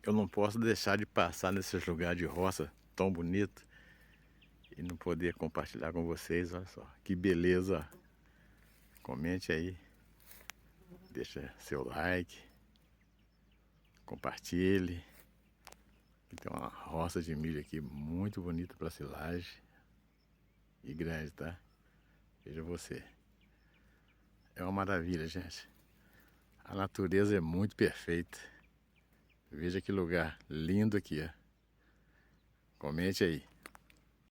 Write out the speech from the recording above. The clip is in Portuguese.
eu não posso deixar de passar nesses lugares de roça tão bonito e não poder compartilhar com vocês. Olha só, que beleza. Comente aí, deixa seu like, compartilhe. Tem uma roça de milho aqui muito bonita para silagem e grande, tá? Veja você. É uma maravilha, gente. A natureza é muito perfeita. Veja que lugar lindo aqui, ó. Comente aí.